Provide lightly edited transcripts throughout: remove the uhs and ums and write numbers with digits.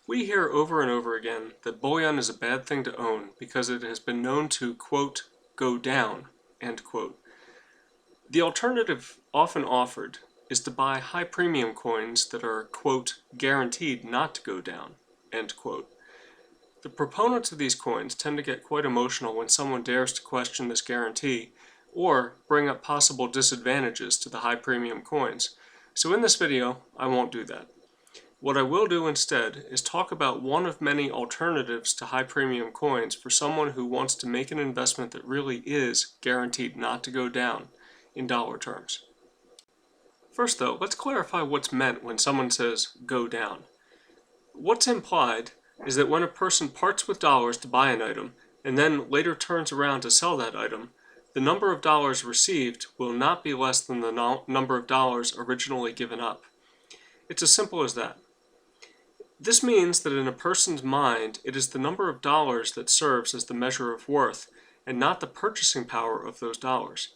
We hear over and over again that bullion is a bad thing to own because it has been known to, quote, go down, end quote. The alternative often offered is to buy high premium coins that are, quote, guaranteed not to go down, end quote. The proponents of these coins tend to get quite emotional when someone dares to question this guarantee or bring up possible disadvantages to the high premium coins. So in this video, I won't do that. What I will do instead is talk about one of many alternatives to high premium coins for someone who wants to make an investment that really is guaranteed not to go down in dollar terms. First though, let's clarify what's meant when someone says go down. What's implied is that when a person parts with dollars to buy an item and then later turns around to sell that item, the number of dollars received will not be less than the number of dollars originally given up. It's as simple as that. This means that in a person's mind, it is the number of dollars that serves as the measure of worth, and not the purchasing power of those dollars.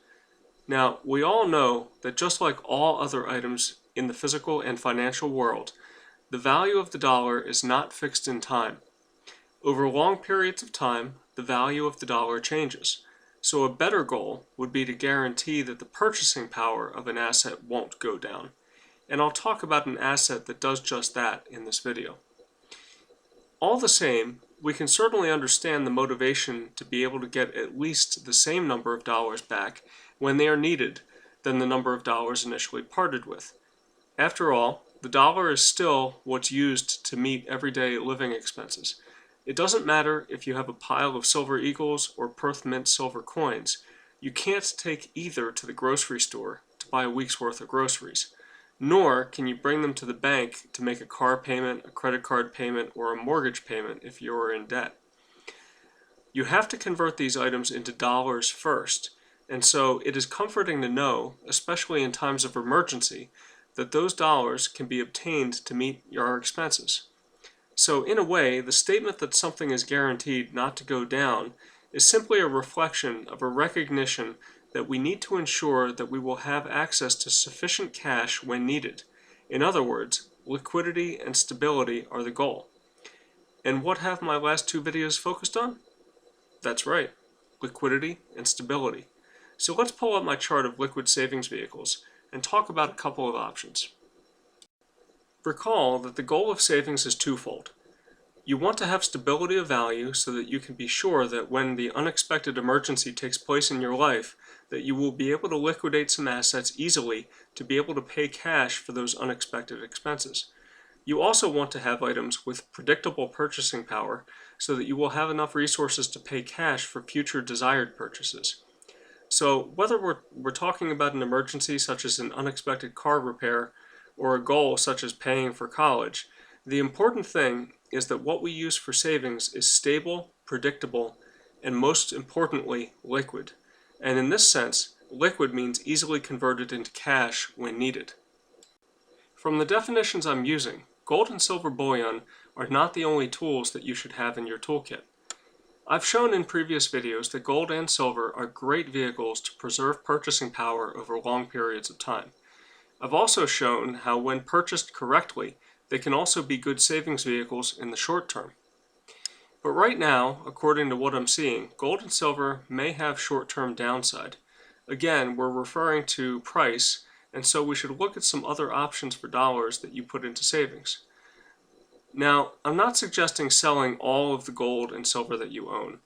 Now, we all know that just like all other items in the physical and financial world, the value of the dollar is not fixed in time. Over long periods of time, the value of the dollar changes. So a better goal would be to guarantee that the purchasing power of an asset won't go down. And I'll talk about an asset that does just that in this video. All the same, we can certainly understand the motivation to be able to get at least the same number of dollars back when they are needed than the number of dollars initially parted with. After all, the dollar is still what's used to meet everyday living expenses. It doesn't matter if you have a pile of silver eagles or Perth Mint silver coins. You can't take either to the grocery store to buy a week's worth of groceries. Nor can you bring them to the bank to make a car payment, a credit card payment, or a mortgage payment if you are in debt. You have to convert these items into dollars first, and so it is comforting to know, especially in times of emergency, that those dollars can be obtained to meet your expenses. So in a way, the statement that something is guaranteed not to go down is simply a reflection of a recognition that we need to ensure that we will have access to sufficient cash when needed. In other words, liquidity and stability are the goal. And what have my last two videos focused on? That's right, liquidity and stability. So let's pull up my chart of liquid savings vehicles and talk about a couple of options. Recall that the goal of savings is twofold. You want to have stability of value so that you can be sure that when the unexpected emergency takes place in your life, that you will be able to liquidate some assets easily to be able to pay cash for those unexpected expenses. You also want to have items with predictable purchasing power so that you will have enough resources to pay cash for future desired purchases. So whether we're talking about an emergency such as an unexpected car repair or a goal such as paying for college, the important thing is that what we use for savings is stable, predictable, and most importantly, liquid. And in this sense, liquid means easily converted into cash when needed. From the definitions I'm using, gold and silver bullion are not the only tools that you should have in your toolkit. I've shown in previous videos that gold and silver are great vehicles to preserve purchasing power over long periods of time. I've also shown how when purchased correctly, they can also be good savings vehicles in the short term. But right now, according to what I'm seeing, gold and silver may have short-term downside. Again, we're referring to price, and so we should look at some other options for dollars that you put into savings. Now, I'm not suggesting selling all of the gold and silver that you own,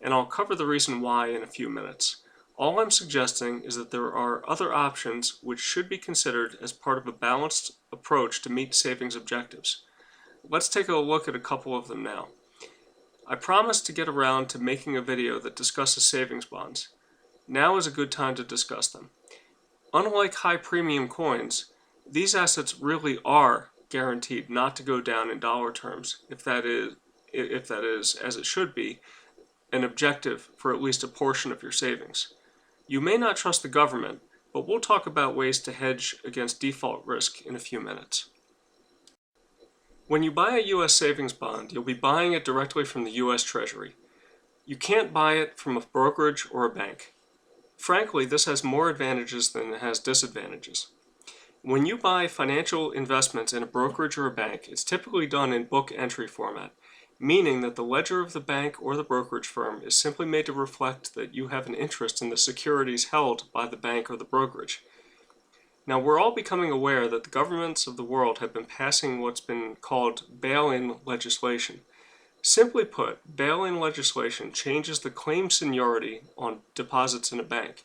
and I'll cover the reason why in a few minutes. All I'm suggesting is that there are other options which should be considered as part of a balanced approach to meet savings objectives. Let's take a look at a couple of them now. I promised to get around to making a video that discusses savings bonds. Now is a good time to discuss them. Unlike high premium coins, these assets really are guaranteed not to go down in dollar terms, if that is, as it should be, an objective for at least a portion of your savings. You may not trust the government, but we'll talk about ways to hedge against default risk in a few minutes. When you buy a U.S. savings bond, you'll be buying it directly from the U.S. Treasury. You can't buy it from a brokerage or a bank. Frankly, this has more advantages than it has disadvantages. When you buy financial investments in a brokerage or a bank, it's typically done in book entry format, meaning that the ledger of the bank or the brokerage firm is simply made to reflect that you have an interest in the securities held by the bank or the brokerage. Now, we're all becoming aware that the governments of the world have been passing what's been called bail-in legislation. Simply put, bail-in legislation changes the claim seniority on deposits in a bank.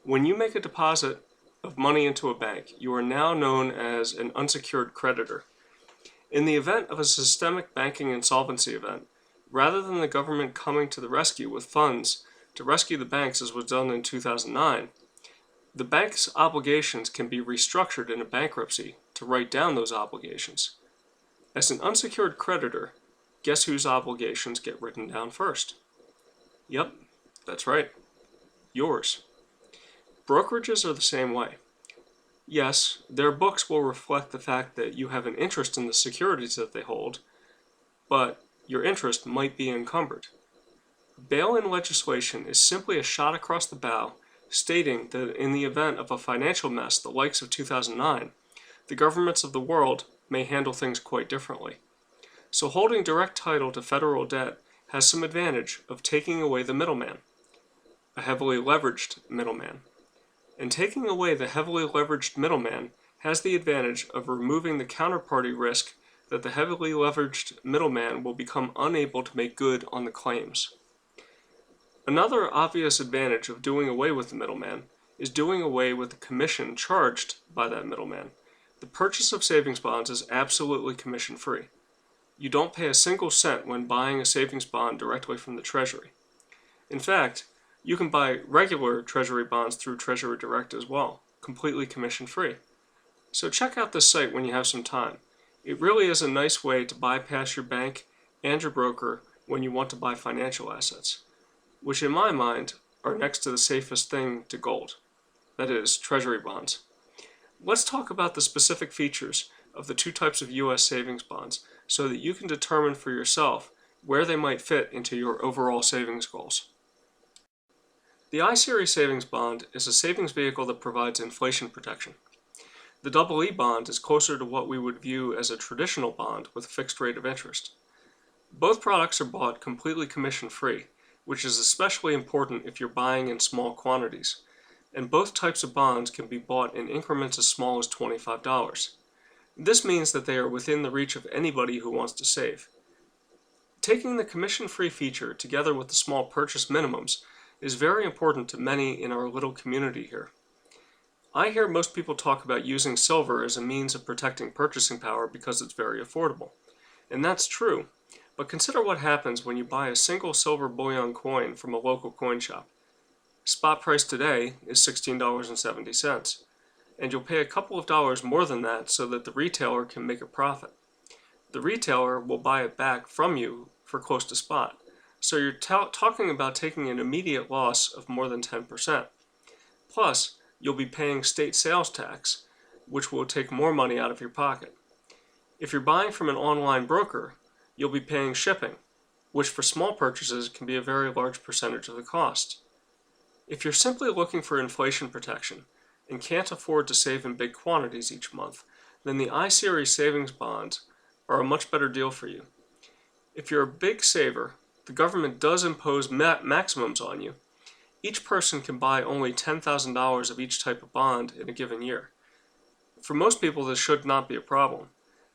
When you make a deposit of money into a bank, you are now known as an unsecured creditor. In the event of a systemic banking insolvency event, rather than the government coming to the rescue with funds to rescue the banks as was done in 2009, the bank's obligations can be restructured in a bankruptcy to write down those obligations. As an unsecured creditor, guess whose obligations get written down first? Yep, that's right, yours. Brokerages are the same way. Yes, their books will reflect the fact that you have an interest in the securities that they hold, but your interest might be encumbered. Bail-in legislation is simply a shot across the bow stating that in the event of a financial mess the likes of 2009, the governments of the world may handle things quite differently. So holding direct title to federal debt has some advantage of taking away the middleman, a heavily leveraged middleman. And taking away the heavily leveraged middleman has the advantage of removing the counterparty risk that the heavily leveraged middleman will become unable to make good on the claims. Another obvious advantage of doing away with the middleman is doing away with the commission charged by that middleman. The purchase of savings bonds is absolutely commission-free. You don't pay a single cent when buying a savings bond directly from the Treasury. In fact, you can buy regular Treasury bonds through Treasury Direct as well, completely commission-free. So check out this site when you have some time. It really is a nice way to bypass your bank and your broker when you want to buy financial assets, which in my mind are next to the safest thing to gold, that is, Treasury bonds. Let's talk about the specific features of the two types of U.S. savings bonds so that you can determine for yourself where they might fit into your overall savings goals. The I-Series savings bond is a savings vehicle that provides inflation protection. The EE bond is closer to what we would view as a traditional bond with a fixed rate of interest. Both products are bought completely commission-free, which is especially important if you're buying in small quantities, and both types of bonds can be bought in increments as small as $25. This means that they are within the reach of anybody who wants to save. Taking the commission-free feature together with the small purchase minimums is very important to many in our little community here. I hear most people talk about using silver as a means of protecting purchasing power because it's very affordable. And that's true, but consider what happens when you buy a single silver bullion coin from a local coin shop. Spot price today is $16.70, and you'll pay a couple of dollars more than that so that the retailer can make a profit. The retailer will buy it back from you for close to spot. So you're talking about taking an immediate loss of more than 10%. Plus, you'll be paying state sales tax, which will take more money out of your pocket. If you're buying from an online broker, you'll be paying shipping, which for small purchases can be a very large percentage of the cost. If you're simply looking for inflation protection and can't afford to save in big quantities each month, then the I-Series savings bonds are a much better deal for you. If you're a big saver, the government does impose maximums on you. Each person can buy only $10,000 of each type of bond in a given year. For most people, this should not be a problem.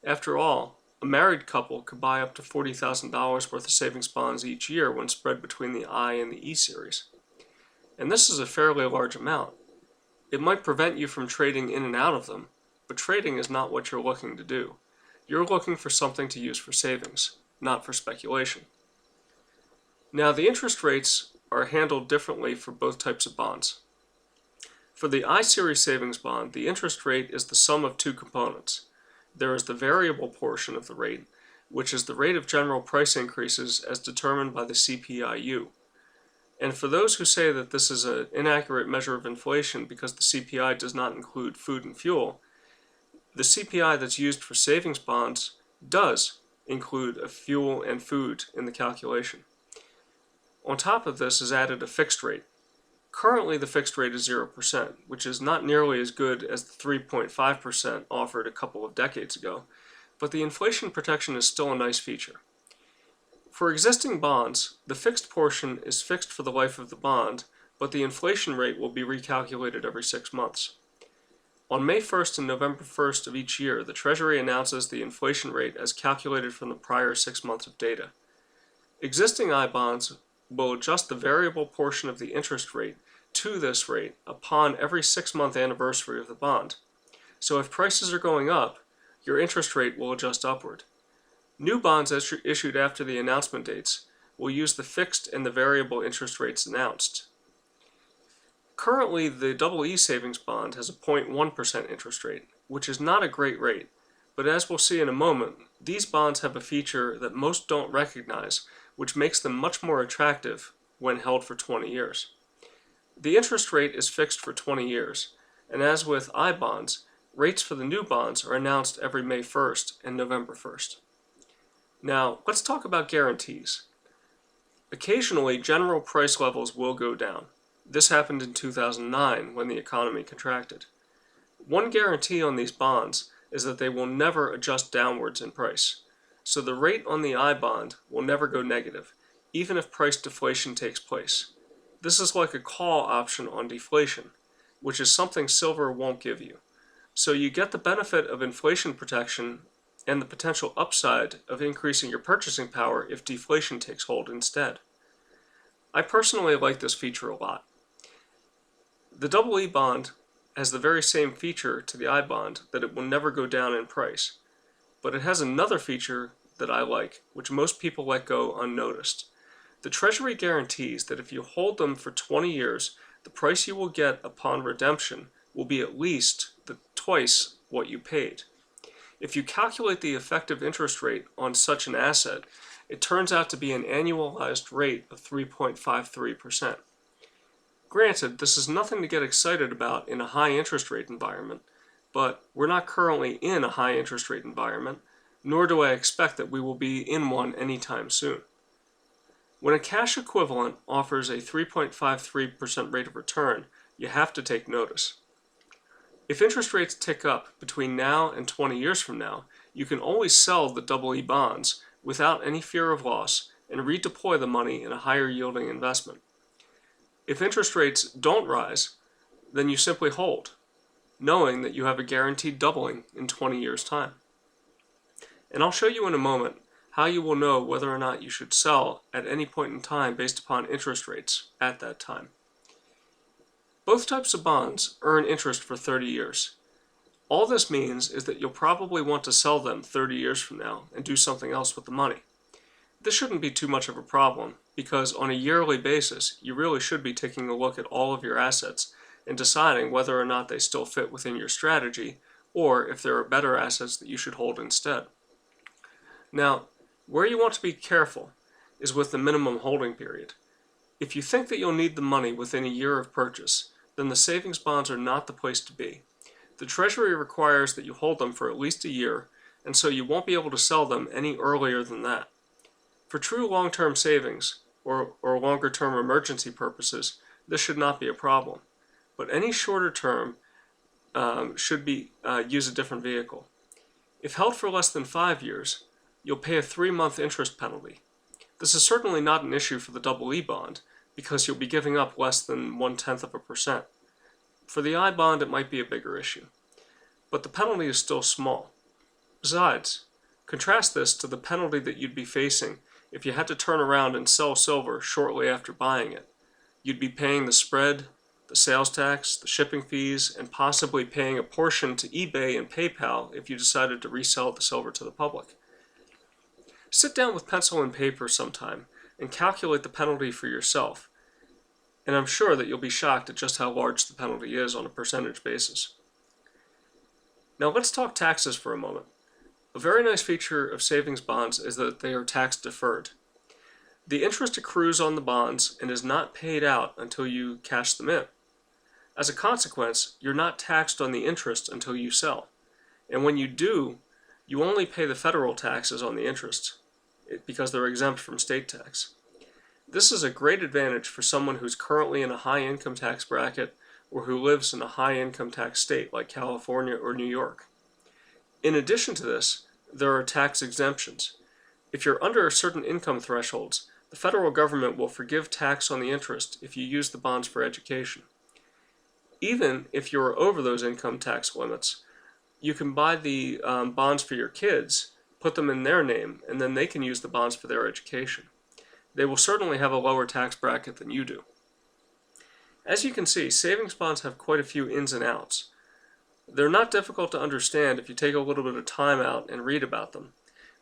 After all, a married couple could buy up to $40,000 worth of savings bonds each year when spread between the I and the E series. And this is a fairly large amount. It might prevent you from trading in and out of them, but trading is not what you're looking to do. You're looking for something to use for savings, not for speculation. Now, the interest rates are handled differently for both types of bonds. For the I-Series savings bond, the interest rate is the sum of two components. There is the variable portion of the rate, which is the rate of general price increases as determined by the CPI-U. And for those who say that this is an inaccurate measure of inflation because the CPI does not include food and fuel, the CPI that's used for savings bonds does include a fuel and food in the calculation. On top of this is added a fixed rate, Currently, the fixed rate is 0%, which is not nearly as good as the 3.5% offered a couple of decades ago, but the inflation protection is still a nice feature. For existing bonds, the fixed portion is fixed for the life of the bond, but the inflation rate will be recalculated every 6 months. On May 1st and November 1st of each year, the Treasury announces the inflation rate as calculated from the prior 6 months of data. Existing I bonds will adjust the variable portion of the interest rate to this rate upon every 6-month anniversary of the bond. So if prices are going up, your interest rate will adjust upward. New bonds issued after the announcement dates will use the fixed and the variable interest rates announced. Currently, the EE savings bond has a 0.1% interest rate, which is not a great rate, but as we'll see in a moment, these bonds have a feature that most don't recognize, which makes them much more attractive when held for 20 years. The interest rate is fixed for 20 years, and as with I bonds, rates for the new bonds are announced every May 1st and November 1st. Now, let's talk about guarantees. Occasionally, general price levels will go down. This happened in 2009 when the economy contracted. One guarantee on these bonds is that they will never adjust downwards in price. So the rate on the I bond will never go negative, even if price deflation takes place. This is like a call option on deflation, which is something silver won't give you. So you get the benefit of inflation protection and the potential upside of increasing your purchasing power if deflation takes hold instead. I personally like this feature a lot. The EE bond has the very same feature to the I bond, that it will never go down in price. But it has another feature that I like, which most people let go unnoticed. The Treasury guarantees that if you hold them for 20 years, the price you will get upon redemption will be at least twice what you paid. If you calculate the effective interest rate on such an asset, it turns out to be an annualized rate of 3.53%. Granted, this is nothing to get excited about in a high interest rate environment, but we're not currently in a high interest rate environment, nor do I expect that we will be in one anytime soon. When a cash equivalent offers a 3.53% rate of return, you have to take notice. If interest rates tick up between now and 20 years from now, you can always sell the EE bonds without any fear of loss and redeploy the money in a higher yielding investment. If interest rates don't rise, then you simply hold, knowing that you have a guaranteed doubling in 20 years' time. And I'll show you in a moment how you will know whether or not you should sell at any point in time based upon interest rates at that time. Both types of bonds earn interest for 30 years. All this means is that you'll probably want to sell them 30 years from now and do something else with the money. This shouldn't be too much of a problem, because on a yearly basis, you really should be taking a look at all of your assets and deciding whether or not they still fit within your strategy, or if there are better assets that you should hold instead. Now, where you want to be careful is with the minimum holding period. If you think that you'll need the money within a year of purchase, then the savings bonds are not the place to be. The Treasury requires that you hold them for at least a year, and so you won't be able to sell them any earlier than that. For true long-term savings, or longer-term emergency purposes, this should not be a problem. But any shorter term should use a different vehicle. If held for less than 5 years, you'll pay a 3-month interest penalty. This is certainly not an issue for the EE bond, because you'll be giving up less than 0.1%. For the I bond, it might be a bigger issue. But the penalty is still small. Besides, contrast this to the penalty that you'd be facing if you had to turn around and sell silver shortly after buying it. You'd be paying the spread, the sales tax, the shipping fees, and possibly paying a portion to eBay and PayPal if you decided to resell the silver to the public. Sit down with pencil and paper sometime and calculate the penalty for yourself, and I'm sure that you'll be shocked at just how large the penalty is on a percentage basis. Now let's talk taxes for a moment. A very nice feature of savings bonds is that they are tax deferred. The interest accrues on the bonds and is not paid out until you cash them in. As a consequence, you're not taxed on the interest until you sell. And when you do, you only pay the federal taxes on the interest, because they're exempt from state tax. This is a great advantage for someone who's currently in a high income tax bracket or who lives in a high income tax state like California or New York. In addition to this, there are tax exemptions. If you're under certain income thresholds, the federal government will forgive tax on the interest if you use the bonds for education. Even if you're over those income tax limits, you can buy the bonds for your kids, put them in their name, and then they can use the bonds for their education. They will certainly have a lower tax bracket than you do. As you can see, savings bonds have quite a few ins and outs. They're not difficult to understand if you take a little bit of time out and read about them.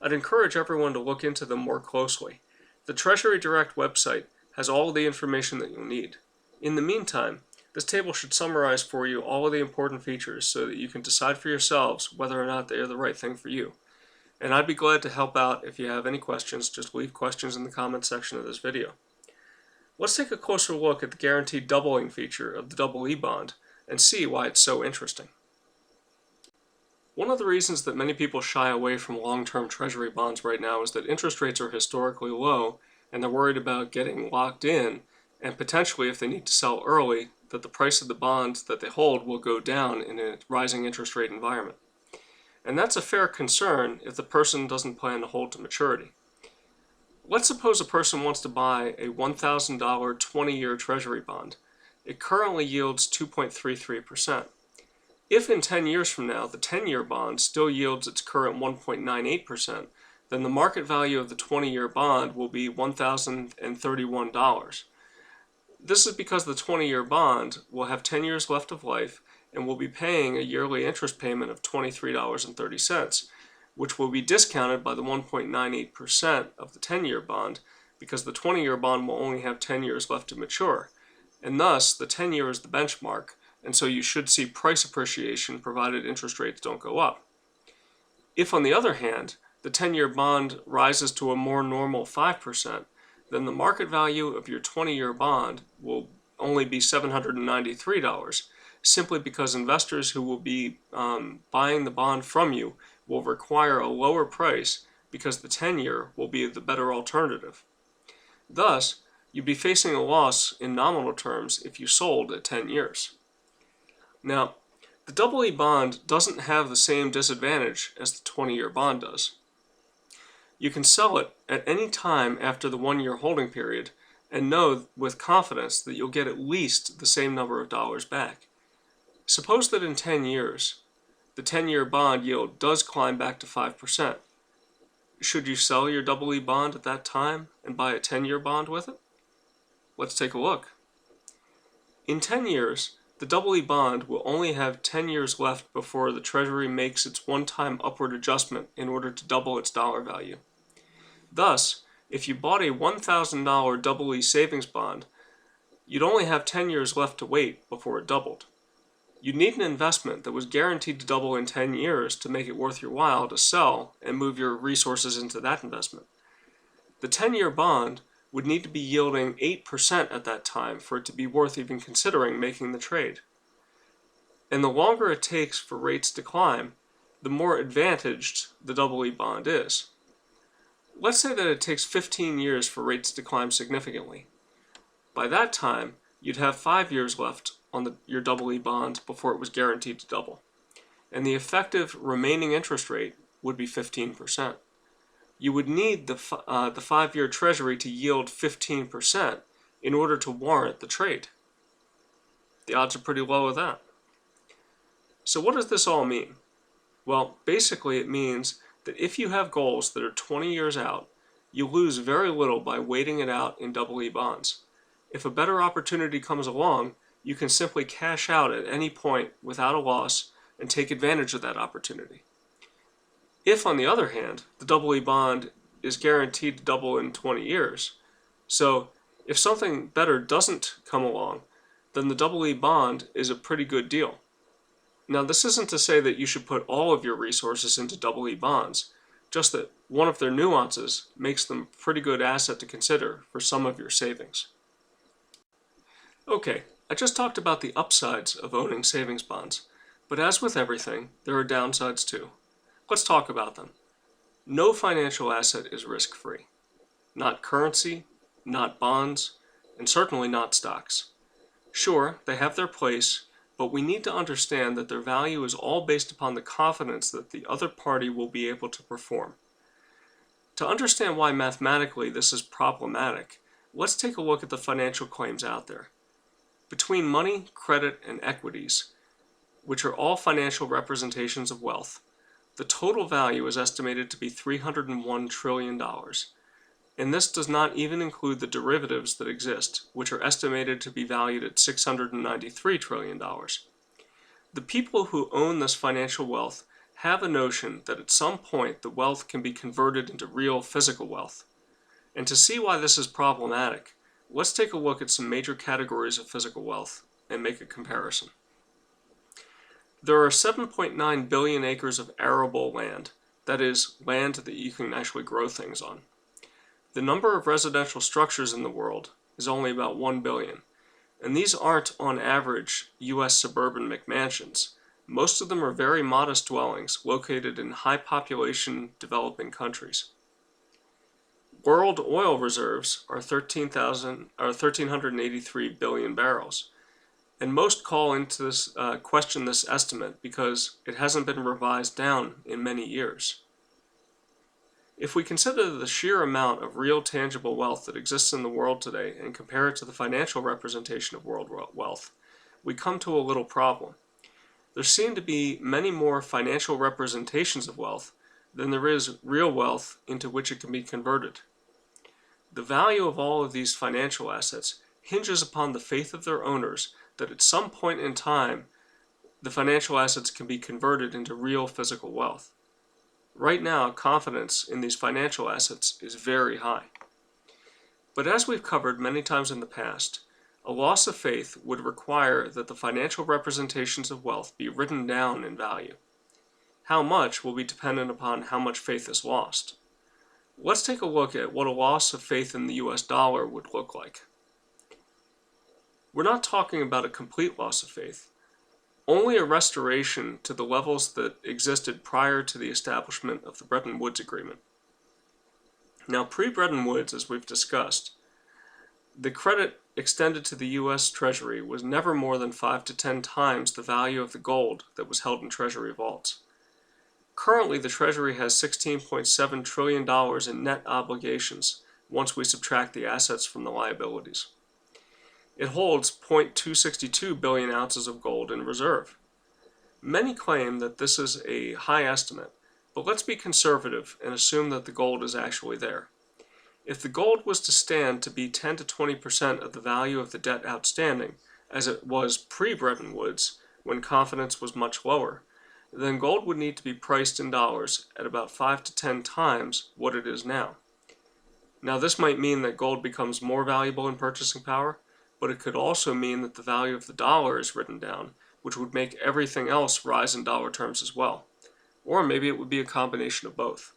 I'd encourage everyone to look into them more closely. The Treasury Direct website has all of the information that you'll need. In the meantime, this table should summarize for you all of the important features so that you can decide for yourselves whether or not they are the right thing for you. And I'd be glad to help out. If you have any questions, just leave questions in the comments section of this video. Let's take a closer look at the guaranteed doubling feature of the double E bond and see why it's so interesting. One of the reasons that many people shy away from long-term treasury bonds right now is that interest rates are historically low and they're worried about getting locked in, and potentially if they need to sell early, that the price of the bonds that they hold will go down in a rising interest rate environment. And that's a fair concern if the person doesn't plan to hold to maturity. Let's suppose a person wants to buy a $1,000 20-year treasury bond. It currently yields 2.33%. If in 10 years from now the 10-year bond still yields its current 1.98%, then the market value of the 20-year bond will be $1,031. This is because the 20-year bond will have 10 years left of life and will be paying a yearly interest payment of $23.30, which will be discounted by the 1.98% of the 10-year bond because the 20-year bond will only have 10 years left to mature, and thus the 10-year is the benchmark, and so you should see price appreciation provided interest rates don't go up. If, on the other hand, the 10-year bond rises to a more normal 5%, then the market value of your 20-year bond will only be $793, simply because investors who will be buying the bond from you will require a lower price because the 10-year will be the better alternative. Thus, you'd be facing a loss in nominal terms if you sold at 10 years. Now, the double E bond doesn't have the same disadvantage as the 20-year bond does. You can sell it at any time after the 1-year holding period and know with confidence that you'll get at least the same number of dollars back. Suppose that in 10 years, the 10-year bond yield does climb back to 5%. Should you sell your double E bond at that time and buy a 10-year bond with it? Let's take a look. In 10 years, the double E bond will only have 10 years left before the Treasury makes its one-time upward adjustment in order to double its dollar value. Thus, if you bought a $1,000 double E savings bond, you'd only have 10 years left to wait before it doubled. You'd need an investment that was guaranteed to double in 10 years to make it worth your while to sell and move your resources into that investment. The 10-year bond would need to be yielding 8% at that time for it to be worth even considering making the trade. And the longer it takes for rates to climb, the more advantaged the double E bond is. Let's say that it takes 15 years for rates to climb significantly. By that time, you'd have 5 years left on your double E bond before it was guaranteed to double. And the effective remaining interest rate would be 15%. You would need the 5-year Treasury to yield 15% in order to warrant the trade. The odds are pretty low of that. So what does this all mean? Well, basically it means that if you have goals that are 20 years out, you lose very little by waiting it out in double E bonds. If a better opportunity comes along, you can simply cash out at any point without a loss and take advantage of that opportunity. If, on the other hand, the double E bond is guaranteed to double in 20 years, so if something better doesn't come along, then the double E bond is a pretty good deal. Now, this isn't to say that you should put all of your resources into double E bonds, just that one of their nuances makes them a pretty good asset to consider for some of your savings. Okay, I just talked about the upsides of owning savings bonds, but as with everything, there are downsides too. Let's talk about them. No financial asset is risk-free. Not currency, not bonds, and certainly not stocks. Sure, they have their place, but we need to understand that their value is all based upon the confidence that the other party will be able to perform. To understand why mathematically this is problematic, let's take a look at the financial claims out there. Between money, credit, and equities, which are all financial representations of wealth, the total value is estimated to be $301 trillion. And this does not even include the derivatives that exist, which are estimated to be valued at $693 trillion. The people who own this financial wealth have a notion that at some point the wealth can be converted into real physical wealth. And to see why this is problematic, let's take a look at some major categories of physical wealth and make a comparison. There are 7.9 billion acres of arable land, that is, land that you can actually grow things on. The number of residential structures in the world is only about 1 billion, and these aren't on average US suburban McMansions. Most of them are very modest dwellings located in high population developing countries. World oil reserves are 1,383 billion barrels, and most call into this question this estimate because it hasn't been revised down in many years. If we consider the sheer amount of real tangible wealth that exists in the world today and compare it to the financial representation of world wealth, we come to a little problem. There seem to be many more financial representations of wealth than there is real wealth into which it can be converted. The value of all of these financial assets hinges upon the faith of their owners that at some point in time the financial assets can be converted into real physical wealth. Right now, confidence in these financial assets is very high. But as we've covered many times in the past, a loss of faith would require that the financial representations of wealth be written down in value. How much will be dependent upon how much faith is lost. Let's take a look at what a loss of faith in the US dollar would look like. We're not talking about a complete loss of faith, only a restoration to the levels that existed prior to the establishment of the Bretton Woods Agreement. Now, pre-Bretton Woods, as we've discussed, the credit extended to the US Treasury was never more than 5 to 10 times the value of the gold that was held in Treasury vaults. Currently, the Treasury has $16.7 trillion in net obligations once we subtract the assets from the liabilities. It holds 0.262 billion ounces of gold in reserve. Many claim that this is a high estimate, but let's be conservative and assume that the gold is actually there. If the gold was to stand to be 10 to 20% of the value of the debt outstanding, as it was pre-Bretton Woods, when confidence was much lower, then gold would need to be priced in dollars at about 5 to 10 times what it is now. Now, this might mean that gold becomes more valuable in purchasing power, but it could also mean that the value of the dollar is written down, which would make everything else rise in dollar terms as well. Or maybe it would be a combination of both.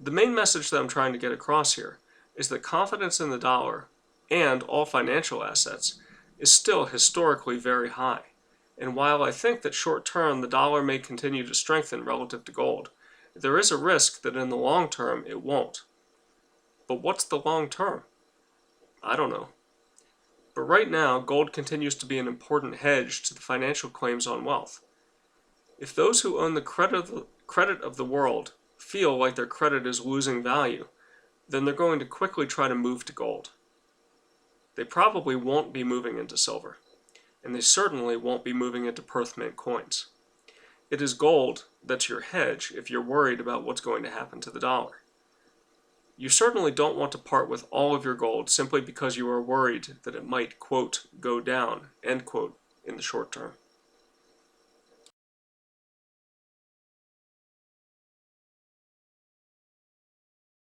The main message that I'm trying to get across here is that confidence in the dollar and all financial assets is still historically very high. And while I think that short term the dollar may continue to strengthen relative to gold, there is a risk that in the long term it won't. But what's the long term? I don't know. But right now, gold continues to be an important hedge to the financial claims on wealth. If those who own the credit of the world feel like their credit is losing value, then they're going to quickly try to move to gold. They probably won't be moving into silver, and they certainly won't be moving into Perth Mint coins. It is gold that's your hedge if you're worried about what's going to happen to the dollar. You certainly don't want to part with all of your gold simply because you are worried that it might, quote, go down, end quote, in the short term.